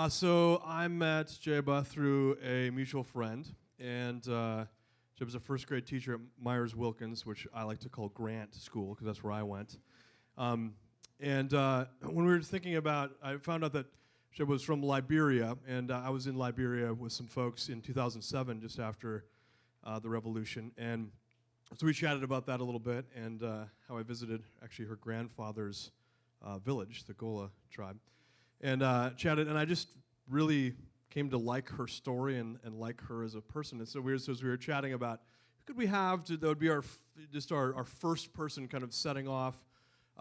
So I met Jebeh through a mutual friend, and Jebeh's a first grade teacher at Myers-Wilkins, which I like to call Grant School, because that's where I went. When we were thinking about, I found out that Jebeh was from Liberia, and I was in Liberia with some folks in 2007, just after the revolution. And so we chatted about that a little bit, and how I visited actually her grandfather's village, the Gola tribe, and chatted, and I just really came to like her story and like her as a person. And so as we were chatting about who could we have that would be our first person kind of setting off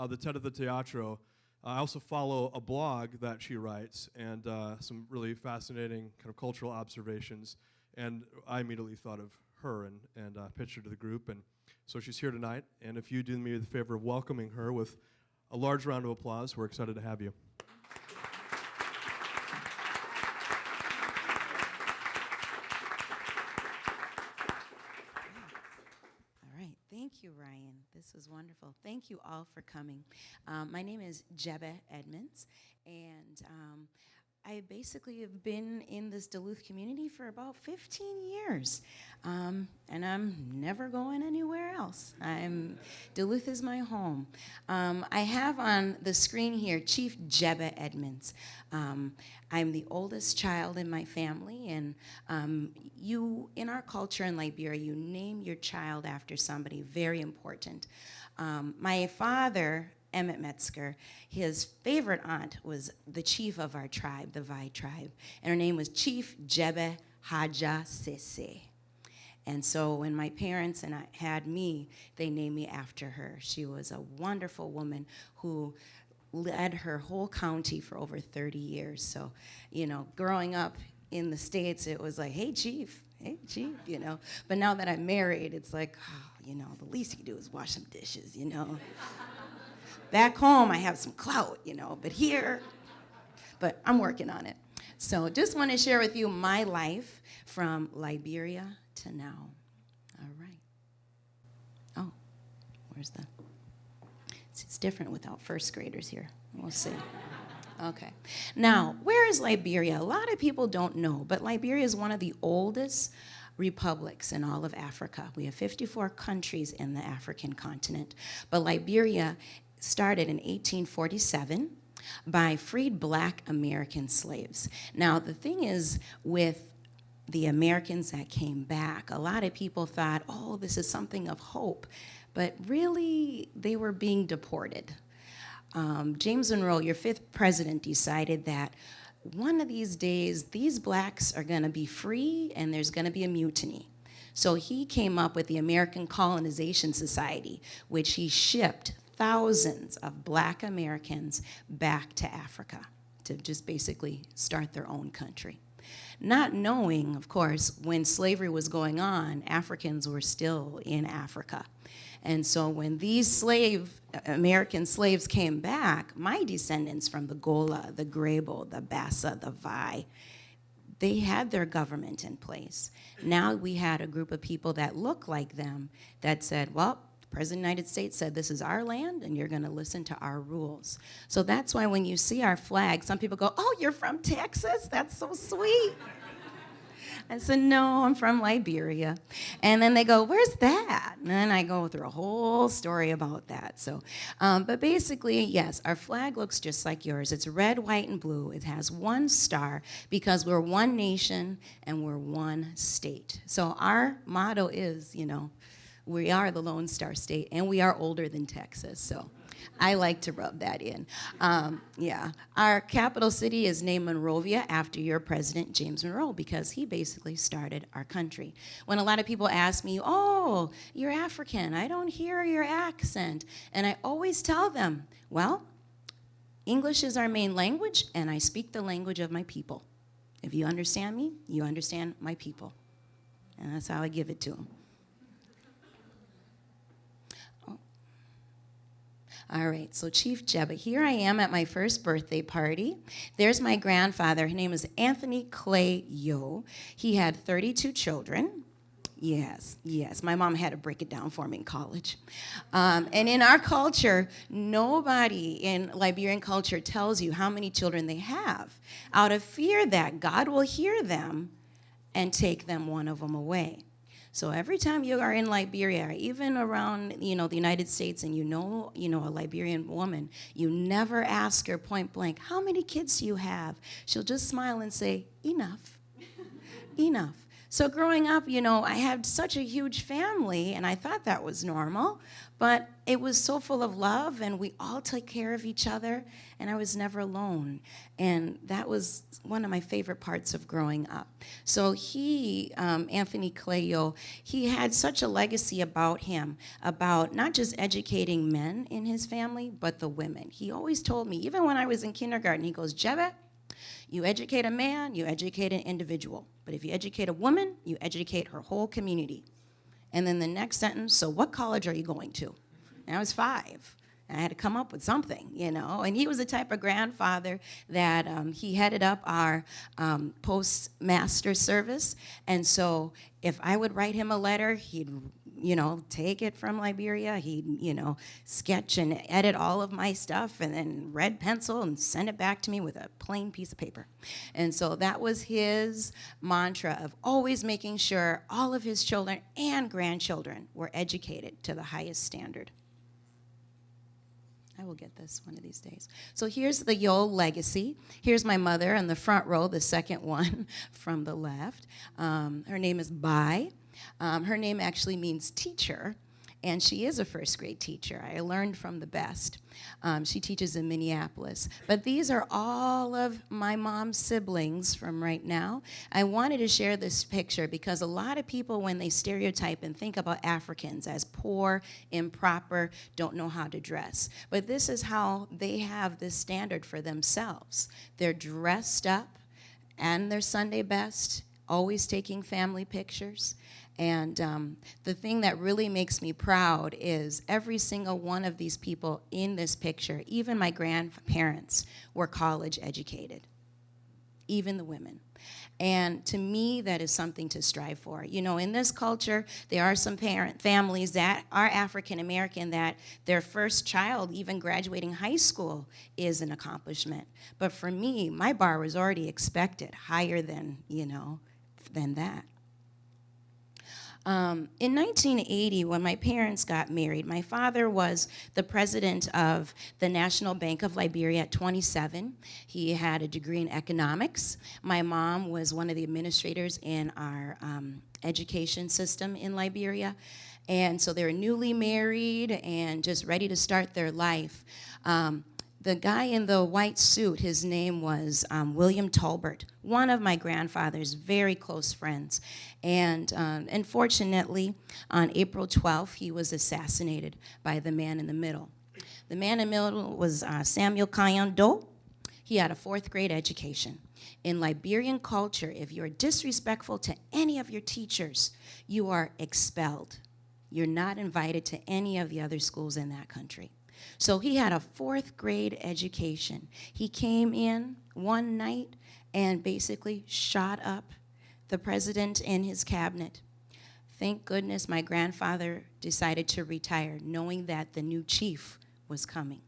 the TED of the Teatro. I also follow a blog that she writes, and some really fascinating kind of cultural observations. And I immediately thought of her and pitched her to the group. And so she's here tonight. And if you do me the favor of welcoming her with a large round of applause, we're excited to have you. Thank you, Ryan. This was wonderful. Thank you all for coming. My name is Jebeh Edmunds, and I basically have been in this Duluth community for about 15 years, and I'm never going anywhere else. Duluth is my home. I have on the screen here Chief Jebeh Edmunds. I'm the oldest child in my family, and in our culture in Liberia, you name your child after somebody very important. My father, Emmett Metzger, his favorite aunt was the chief of our tribe, the Vai tribe, and her name was Chief Jebeh Haja Sese. And so when my parents and I had me, they named me after her. She was a wonderful woman who led her whole county for over 30 years. So, growing up in the States, it was like, hey, chief, you know. But now that I'm married, it's like, the least you do is wash some dishes, Back home, I have some clout, but I'm working on it. So just want to share with you my life from Liberia to now. All right. Oh, where's the... It's different without first graders here. We'll see. Okay. Now, where is Liberia? A lot of people don't know, but Liberia is one of the oldest republics in all of Africa. We have 54 countries in the African continent, but Liberia started in 1847 by freed black American slaves. Now, the thing is with the Americans that came back, a lot of people thought, oh, this is something of hope, but really they were being deported. James Monroe, your fifth president, decided that one of these days, these blacks are gonna be free and there's gonna be a mutiny. So he came up with the American Colonization Society, which he shipped thousands of black Americans back to Africa to just basically start their own country. Not knowing, of course, when slavery was going on, Africans were still in Africa. And so when these American slaves came back, my descendants from the Gola, the Grebo, the Bassa, the Vai, they had their government in place. Now we had a group of people that looked like them that said, well, the President of the United States said this is our land and you're gonna listen to our rules. So that's why when you see our flag, some people go, oh, you're from Texas? That's so sweet. I said, no, I'm from Liberia. And then they go, where's that? And then I go through a whole story about that. So, but basically, yes, our flag looks just like yours. It's red, white, and blue. It has one star because we're one nation and we're one state. So our motto is, we are the Lone Star State and we are older than Texas. So I like to rub that in. Yeah, our capital city is named Monrovia after your president, James Monroe, because he basically started our country. When a lot of people ask me, oh, you're African, I don't hear your accent. And I always tell them, well, English is our main language, and I speak the language of my people. If you understand me, you understand my people. And that's how I give it to them. All right, so Chief Jebeh, here I am at my first birthday party. There's my grandfather. His name is Anthony Clay Yo. He had 32 children. Yes, yes. My mom had to break it down for me in college. And in our culture, nobody in Liberian culture tells you how many children they have out of fear that God will hear them and take one of them away. So every time you are in Liberia, or even around, the United States, and a Liberian woman, you never ask her point blank, how many kids do you have? She'll just smile and say, enough, enough. So growing up, I had such a huge family, and I thought that was normal, but it was so full of love, and we all took care of each other, and I was never alone. And that was one of my favorite parts of growing up. So he, Anthony Cleyo, he had such a legacy about him, about not just educating men in his family, but the women. He always told me, even when I was in kindergarten, he goes, Jebeh, you educate a man, you educate an individual. But if you educate a woman, you educate her whole community. And then the next sentence, so what college are you going to? And I was 5. And I had to come up with something, And he was the type of grandfather that he headed up our postmaster service. And so if I would write him a letter, he'd take it from Liberia. He'd, sketch and edit all of my stuff and then red pencil and send it back to me with a plain piece of paper. And so that was his mantra of always making sure all of his children and grandchildren were educated to the highest standard. I will get this one of these days. So here's the Yole legacy. Here's my mother in the front row, the second one from the left. Her name is Bai. Her name actually means teacher, and she is a first grade teacher. I learned from the best. She teaches in Minneapolis. But these are all of my mom's siblings from right now. I wanted to share this picture because a lot of people, when they stereotype and think about Africans as poor, improper, don't know how to dress. But this is how they have this standard for themselves. They're dressed up and their Sunday best, always taking family pictures. And the thing that really makes me proud is every single one of these people in this picture, even my grandparents, were college educated, even the women. And to me, that is something to strive for. In this culture, there are some families that are African American that their first child, even graduating high school, is an accomplishment. But for me, my bar was already expected, higher than that. In 1980, when my parents got married, my father was the president of the National Bank of Liberia at 27. He had a degree in economics. My mom was one of the administrators in our education system in Liberia. And so they were newly married and just ready to start their life. The guy in the white suit, his name was William Tolbert, one of my grandfather's very close friends. And unfortunately, on April 12th, he was assassinated by the man in the middle. The man in the middle was Samuel Kayando. He had a 4th grade education. In Liberian culture, if you're disrespectful to any of your teachers, you are expelled. You're not invited to any of the other schools in that country. So he had a 4th grade education. He came in one night and basically shot up the president and his cabinet. Thank goodness my grandfather decided to retire, knowing that the new chief was coming.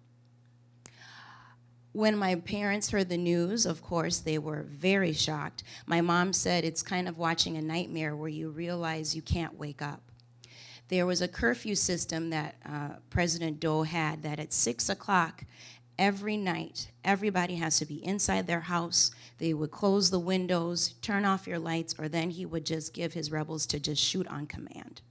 When my parents heard the news, of course, they were very shocked. My mom said it's kind of watching a nightmare where you realize you can't wake up. There was a curfew system that President Doe had that at 6 o'clock every night, everybody has to be inside their house. They would close the windows, turn off your lights, or then he would just give his rebels to just shoot on command.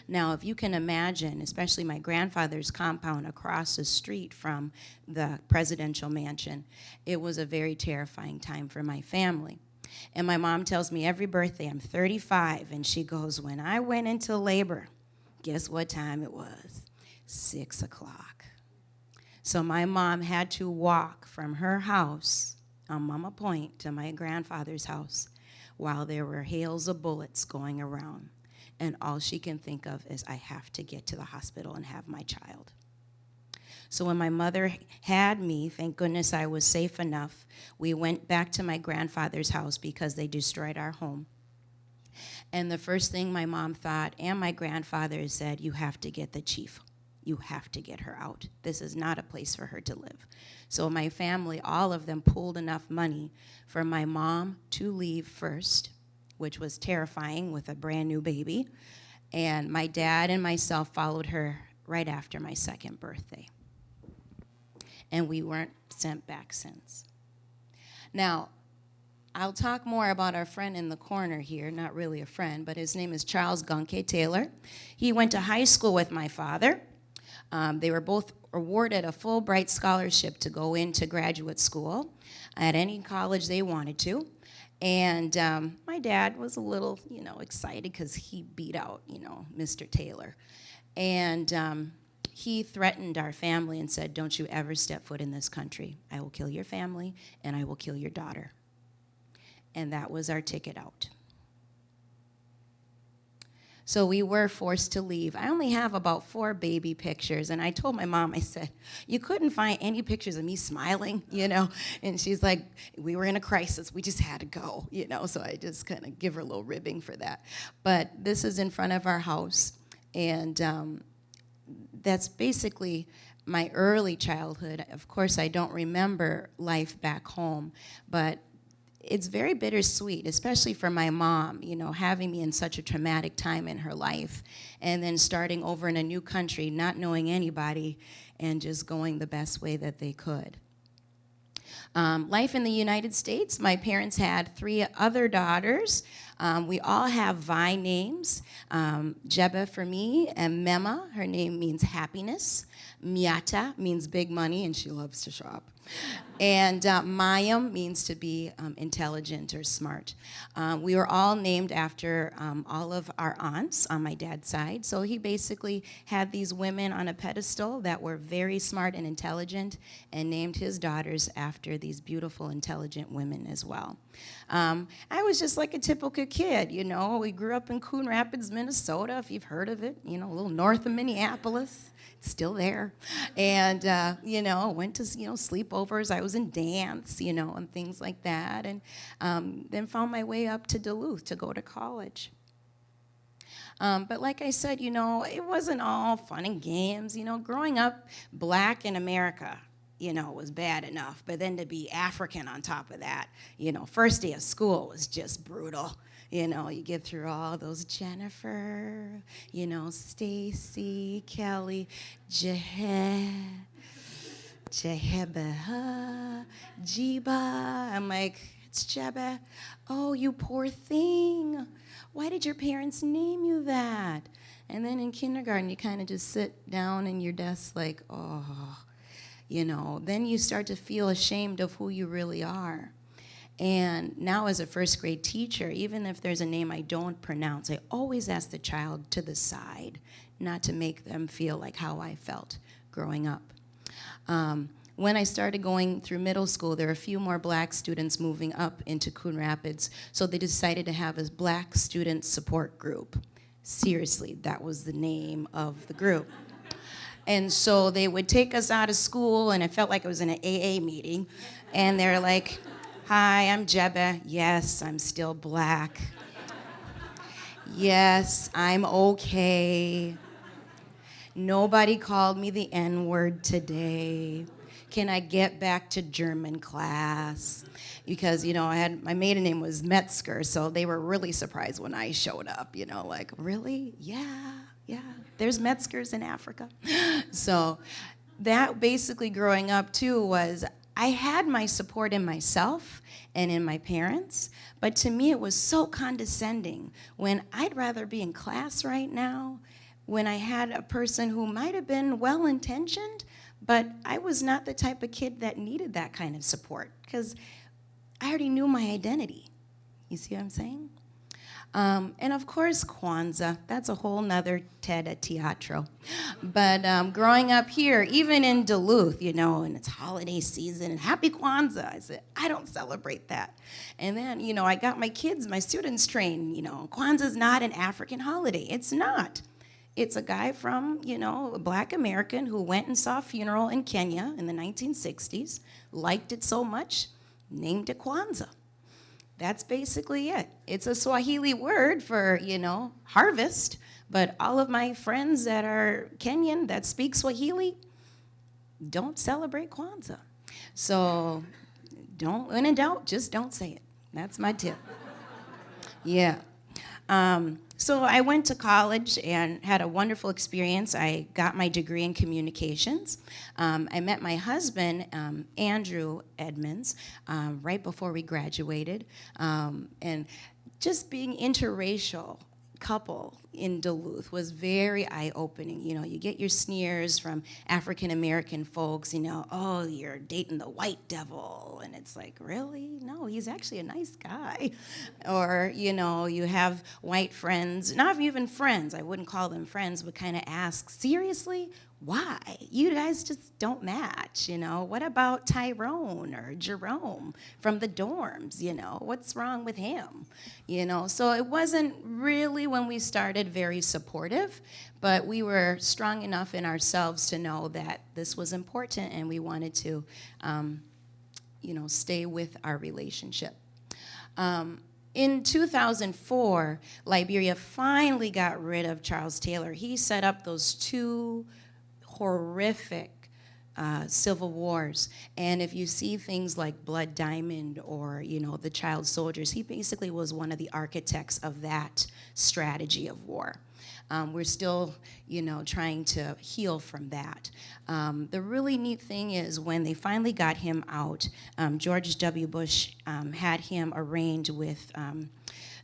Now, if you can imagine, especially my grandfather's compound across the street from the presidential mansion, it was a very terrifying time for my family. And my mom tells me every birthday, I'm 35, and she goes, when I went into labor, guess what time it was? 6 o'clock. So my mom had to walk from her house on Mama Point to my grandfather's house while there were hails of bullets going around. And all she can think of is, I have to get to the hospital and have my child. So when my mother had me, thank goodness I was safe enough, we went back to my grandfather's house because they destroyed our home. And the first thing my mom thought, and my grandfather said, you have to get the chief. You have to get her out. This is not a place for her to live. So my family, all of them, pooled enough money for my mom to leave first, which was terrifying with a brand new baby. And my dad and myself followed her right after my second birthday. And we weren't sent back since. Now, I'll talk more about our friend in the corner here, not really a friend, but his name is Charles Gunke Taylor. He went to high school with my father. They were both awarded a Fulbright scholarship to go into graduate school at any college they wanted to. And my dad was a little, excited because he beat out, Mr. Taylor. And he threatened our family and said, don't you ever step foot in this country. I will kill your family, and I will kill your daughter. And that was our ticket out. So we were forced to leave. I only have about 4 baby pictures, and I told my mom, I said, you couldn't find any pictures of me smiling, And she's like, we were in a crisis. We just had to go, So I just kind of give her a little ribbing for that. But this is in front of our house, and that's basically my early childhood. Of course, I don't remember life back home, but it's very bittersweet, especially for my mom, having me in such a traumatic time in her life, and then starting over in a new country, not knowing anybody, and just going the best way that they could. Life in the United States, my parents had 3 other daughters. We all have Vi names. Jebeh for me, and Mema, her name means happiness. Miata means big money, and she loves to shop. And Mayim means to be intelligent or smart. We were all named after all of our aunts on my dad's side. So he basically had these women on a pedestal that were very smart and intelligent, and named his daughters after these beautiful, intelligent women as well. I was just like a typical kid, We grew up in Coon Rapids, Minnesota, if you've heard of it, a little north of Minneapolis. It's still there. And, went to, sleepovers. I was in dance, and things like that. And then found my way up to Duluth to go to college. But like I said, it wasn't all fun and games. Growing up black in America, was bad enough. But then to be African on top of that, first day of school was just brutal. You get through all those Jennifer, Stacy, Kelly, Jebeh, Jebeh. I'm like, it's Jebeh. Oh, you poor thing. Why did your parents name you that? And then in kindergarten, you kind of just sit down in your desk like, oh, Then you start to feel ashamed of who you really are. And now as a first grade teacher, even if there's a name I don't pronounce, I always ask the child to the side, not to make them feel like how I felt growing up. When I started going through middle school, there were a few more black students moving up into Coon Rapids, so they decided to have a black student support group. Seriously, that was the name of the group. And so they would take us out of school, and it felt like it was in an AA meeting, and they're like, hi, I'm Jebeh. Yes, I'm still black. Yes, I'm okay. Nobody called me the N-word today. Can I get back to German class? Because, my maiden name was Metzger, so they were really surprised when I showed up, like, really? Yeah, there's Metzgers in Africa. So that basically growing up, too, was I had my support in myself and in my parents, but to me it was so condescending when I'd rather be in class right now, when I had a person who might have been well-intentioned, but I was not the type of kid that needed that kind of support because I already knew my identity. You see what I'm saying? And of course, Kwanzaa. That's a whole nother TED at Teatro. But growing up here, even in Duluth, and it's holiday season, and happy Kwanzaa. I said, I don't celebrate that. And then, I got my kids, my students trained, Kwanzaa's not an African holiday. It's not. It's a guy from, a black American who went and saw a funeral in Kenya in the 1960s, liked it so much, named it Kwanzaa. That's basically it. It's a Swahili word for, harvest, but all of my friends that are Kenyan that speak Swahili don't celebrate Kwanzaa. So when in doubt, just don't say it. That's my tip. Yeah. So I went to college and had a wonderful experience. I got my degree in communications. I met my husband, Andrew Edmunds, right before we graduated. And just being interracial couple in Duluth was very eye-opening. You get your sneers from African-American folks, oh, you're dating the white devil. And it's like, really? No, he's actually a nice guy. Or, you have white friends, not even friends, I wouldn't call them friends, but kind of ask, seriously? Why? You guys just don't match, What about Tyrone or Jerome from the dorms, What's wrong with him? So it wasn't really, when we started, very supportive, but we were strong enough in ourselves to know that this was important and we wanted to, stay with our relationship. In 2004, Liberia finally got rid of Charles Taylor. He set up those two horrific civil wars. And if you see things like Blood Diamond or, the child soldiers, he basically was one of the architects of that strategy of war. We're still, trying to heal from that. The really neat thing is when they finally got him out, George W. Bush had him arraigned with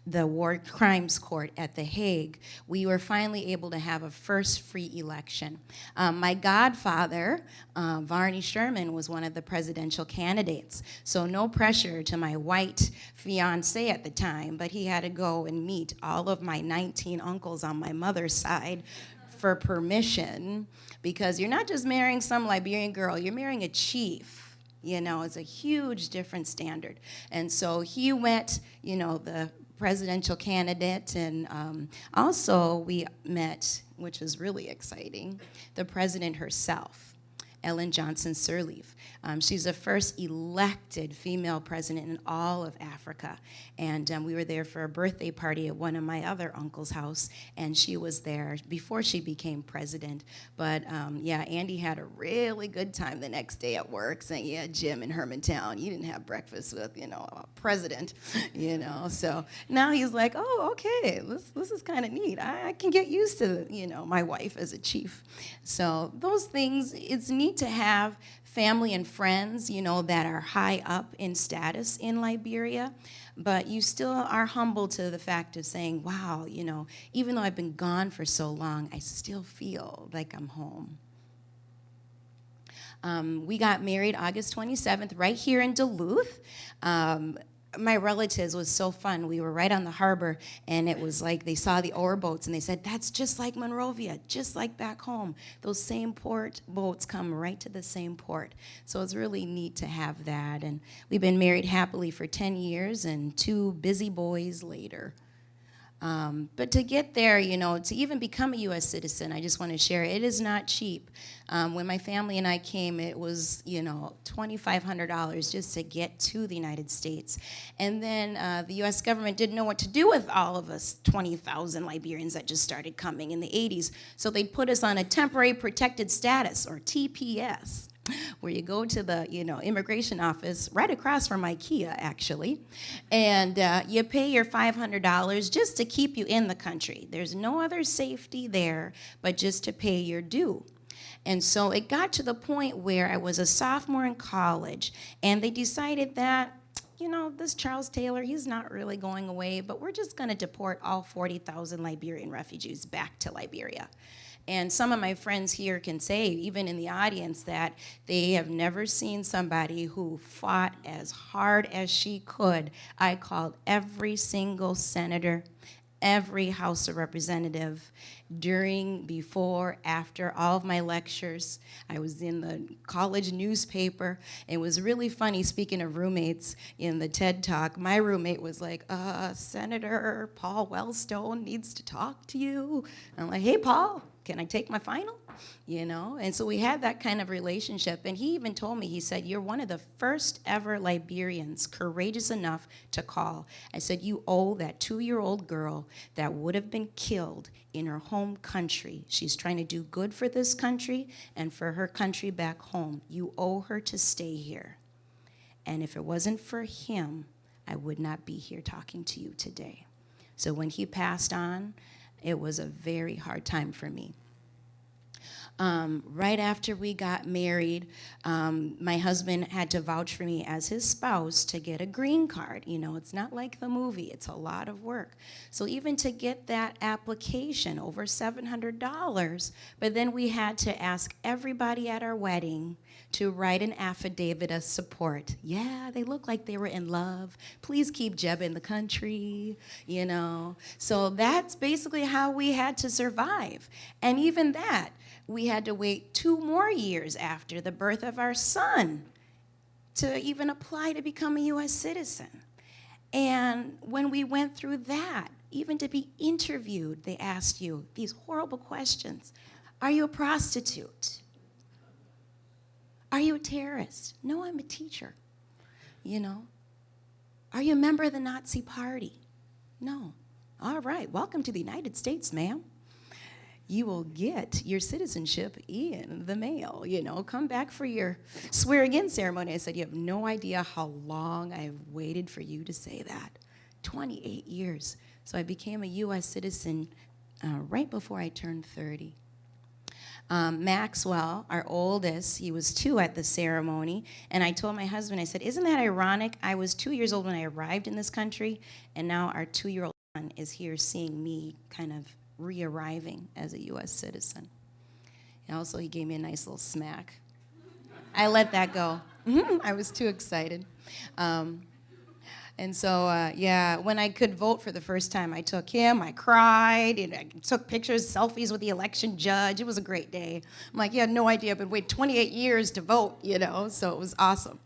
the War Crimes Court at The Hague. We were finally able to have a first free election. My godfather, Varney Sherman, was one of the presidential candidates. So no pressure to my white fiance at the time, but he had to go and meet all of my 19 uncles on my mother's side for permission, because you're not just marrying some Liberian girl, you're marrying a chief. It's a huge different standard. And so he went, the presidential candidate, and also we met, which was really exciting, the president herself, Ellen Johnson Sirleaf. She's the first elected female president in all of Africa. And we were there for a birthday party at one of my other uncle's house, and she was there before she became president. But Andy had a really good time the next day at work, saying, yeah, Jim in Hermantown, you didn't have breakfast with, a president, So now he's like, oh, okay, this is kind of neat. I can get used to, my wife as a chief. So those things, it's neat to have family and friends, that are high up in status in Liberia, but you still are humble to the fact of saying, wow, even though I've been gone for so long, I still feel like I'm home. We got married August 27th right here in Duluth. My relatives was so fun. We were right on the harbor, and it was like they saw the ore boats, and they said, that's just like Monrovia, just like back home. Those same port boats come right to the same port. So it's really neat to have that. And we've been married happily for 10 years and 2 busy boys later. But to get there, to even become a U.S. citizen, I just want to share, it is not cheap. When my family and I came, it was, $2,500 just to get to the United States. And then the U.S. government didn't know what to do with all of us 20,000 Liberians that just started coming in the 80s. So they put us on a temporary protected status, or TPS, where you go to the immigration office right across from IKEA, actually, and you pay your $500 just to keep you in the country. There's no other safety there but just to pay your due. And so it got to the point where I was a sophomore in college, and they decided that, this Charles Taylor, he's not really going away, but we're just going to deport all 40,000 Liberian refugees back to Liberia. And some of my friends here can say, even in the audience, that they have never seen somebody who fought as hard as she could. I called every single senator, every House of Representative, during, before, after all of my lectures. I was in the college newspaper. It was really funny, speaking of roommates, in the TED Talk, my roommate was like, Senator Paul Wellstone needs to talk to you. I'm like, hey, Paul, can I take my final? you know? And so we had that kind of relationship. And he even told me, he said, you're one of the first ever Liberians courageous enough to call. I said, you owe that 2-year-old girl that would have been killed in her home country. She's trying to do good for this country and for her country back home. You owe her to stay here. And if it wasn't for him, I would not be here talking to you today. So when he passed on, it was a very hard time for me. Right after we got married, my husband had to vouch for me as his spouse to get a green card. You know, it's not like the movie. It's a lot of work. So even to get that application, over $700, but then we had to ask everybody at our wedding to write an affidavit of support. Yeah, they look like they were in love. Please keep Jebeh in the country, you know. So that's basically how we had to survive. And even that, we had to wait 2 more years after the birth of our son to even apply to become a U.S. citizen. And when we went through that, even to be interviewed, they asked you these horrible questions. Are you a prostitute? Are you a terrorist? No, I'm a teacher. You know? Are you a member of the Nazi Party? No. All right, welcome to the United States, ma'am. You will get your citizenship in the mail, you know. Come back for your swearing-in ceremony. I said, you have no idea how long I've waited for you to say that. 28 years. So I became a U.S. citizen right before I turned 30. Maxwell, our oldest, he was 2 at the ceremony, and I told my husband, I said, isn't that ironic? I was 2 years old when I arrived in this country, and now our 2-year-old son is here seeing me kind of re-arriving as a U.S. citizen. And also, he gave me a nice little smack. I let that go. I was too excited. And so, yeah, when I could vote for the first time, I took him, I cried, and I took pictures, selfies with the election judge. It was a great day. I'm like, you had no idea, I've been waiting 28 years to vote, you know, so it was awesome.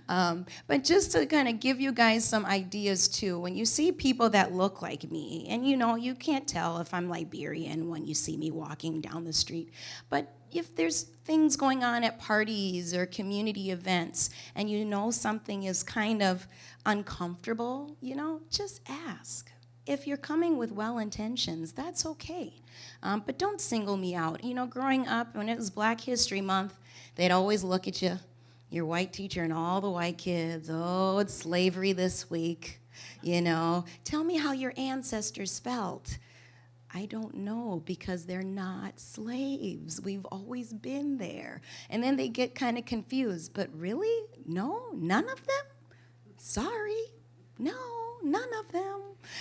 But just to kind of give you guys some ideas, too, when you see people that look like me, and, you know, you can't tell if I'm Liberian when you see me walking down the street, but if there's things going on at parties or community events and you know something is kind of uncomfortable, you know, just ask. If you're coming with well intentions, that's okay. But don't single me out. You know, growing up, when it was Black History Month, they'd always look at you, your white teacher and all the white kids. Oh, it's slavery this week. You know, tell me how your ancestors felt. I don't know, because they're not slaves. We've always been there. And then they get kind of confused. But really? No? None of them? Sorry. No, none of them.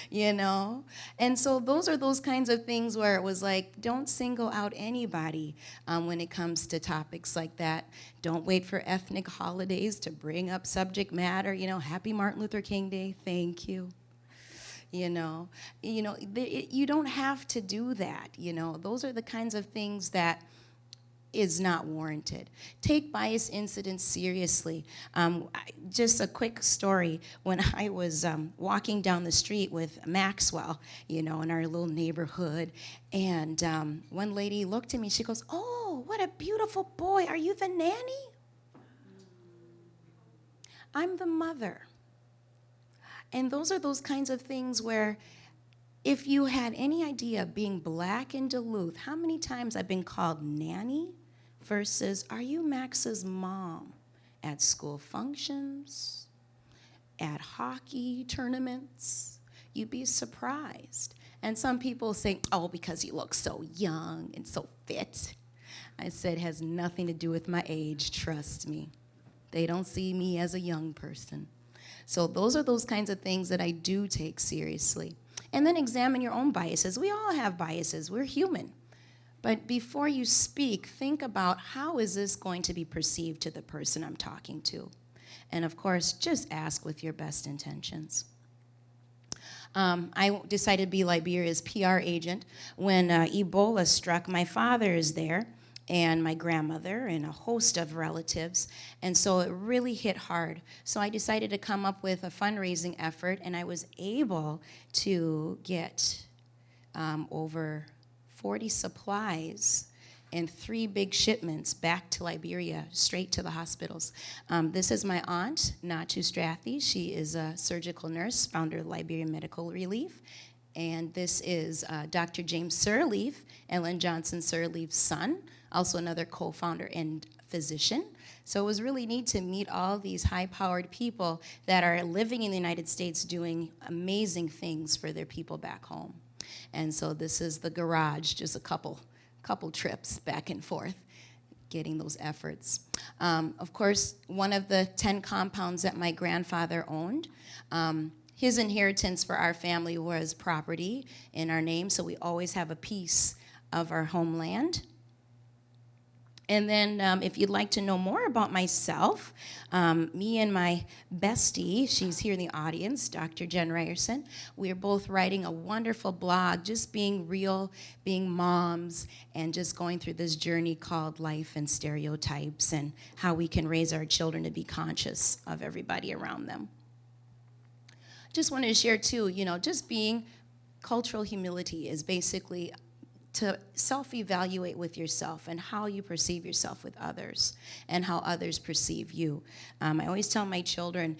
You know? And so those are those kinds of things where it was like, don't single out anybody when it comes to topics like that. Don't wait for ethnic holidays to bring up subject matter. You know, happy Martin Luther King Day. Thank you. You don't have to do that. You know, those are the kinds of things that is not warranted. Take bias incidents seriously. Just a quick story. When I was walking down the street with Maxwell, you know, in our little neighborhood, and one lady looked at me. She goes, "Oh, what a beautiful boy. Are you the nanny?" I'm the mother. And those are those kinds of things where if you had any idea being Black in Duluth, how many times I've been called nanny versus are you Max's mom at school functions, at hockey tournaments? You'd be surprised. And some people say, oh, because you look so young and so fit. I said, it has nothing to do with my age, trust me. They don't see me as a young person. So those are those kinds of things that I do take seriously. And then examine your own biases. We all have biases. We're human. But before you speak, think about how is this going to be perceived to the person I'm talking to. And of course, just ask with your best intentions. I decided to be Liberia's PR agent when Ebola struck. My father is there, and my grandmother, and a host of relatives, and so it really hit hard. So I decided to come up with a fundraising effort, and I was able to get over 40 supplies and 3 big shipments back to Liberia, straight to the hospitals. This is my aunt, Natu Strathy. She is a surgical nurse, founder of Liberian Medical Relief. And this is Dr. James Sirleaf, Ellen Johnson Sirleaf's son, also another co-founder and physician. So it was really neat to meet all these high-powered people that are living in the United States doing amazing things for their people back home. And so this is the garage, just a couple trips back and forth, getting those efforts. Of course, one of the 10 compounds that my grandfather owned, his inheritance for our family was property in our name, so we always have a piece of our homeland. And then if you'd like to know more about myself, me and my bestie, she's here in the audience, Dr. Jen Ryerson, we're both writing a wonderful blog, just being real, being moms, and just going through this journey called Life and Stereotypes and how we can raise our children to be conscious of everybody around them. Just wanted to share too, just being cultural humility is basically to self-evaluate with yourself and how you perceive yourself with others and how others perceive you. I always tell my children,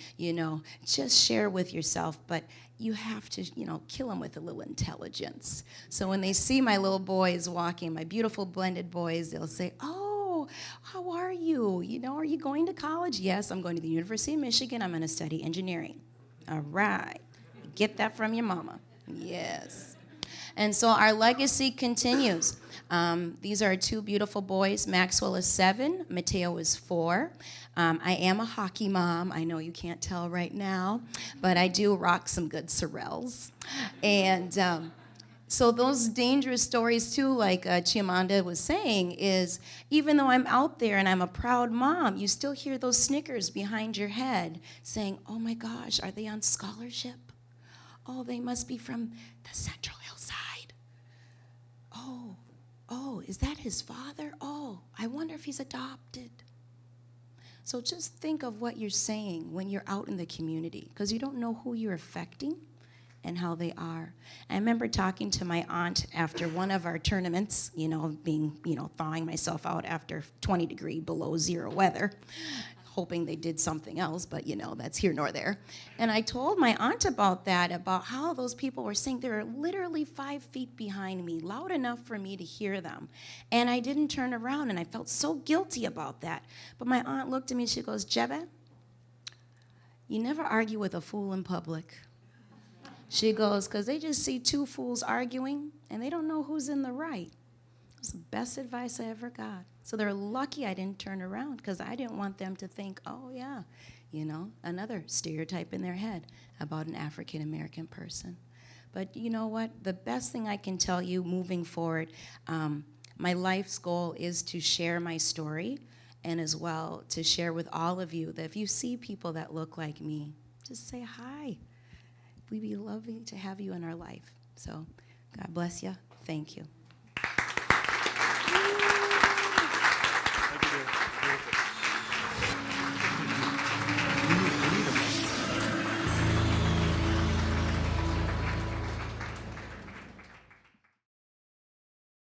just share with yourself, but you have to, kill them with a little intelligence. So when they see my little boys walking, my beautiful blended boys, they'll say, "Oh, how are you? Are you going to college?" "Yes, I'm going to the University of Michigan. I'm going to study engineering." "All right. Get that from your mama." Yes. And so our legacy continues. These are 2 beautiful boys. Maxwell is 7. Mateo is 4. I am a hockey mom. I know you can't tell right now, but I do rock some good Sorels. And so those dangerous stories, too, like Chimamanda was saying, is even though I'm out there and I'm a proud mom, you still hear those snickers behind your head saying, "Oh, my gosh, are they on scholarship? Oh, they must be from the Central Hillside. Oh, is that his father? Oh, I wonder if he's adopted." So just think of what you're saying when you're out in the community, because you don't know who you're affecting and how they are. I remember talking to my aunt after one of our tournaments, thawing myself out after 20-degree below zero weather, hoping they did something else, but that's here nor there. And I told my aunt about how those people were saying they were literally 5 feet behind me, loud enough for me to hear them. And I didn't turn around, and I felt so guilty about that. But my aunt looked at me, she goes, "Jebeh, you never argue with a fool in public." She goes, "Because they just see 2 fools arguing, and they don't know who's in the right." It was the best advice I ever got. So they're lucky I didn't turn around, because I didn't want them to think, "Oh, yeah, another stereotype in their head about an African-American person." But you know what? The best thing I can tell you moving forward, my life's goal is to share my story, and as well to share with all of you that if you see people that look like me, just say hi. We'd be lovely to have you in our life. So God bless you. Thank you.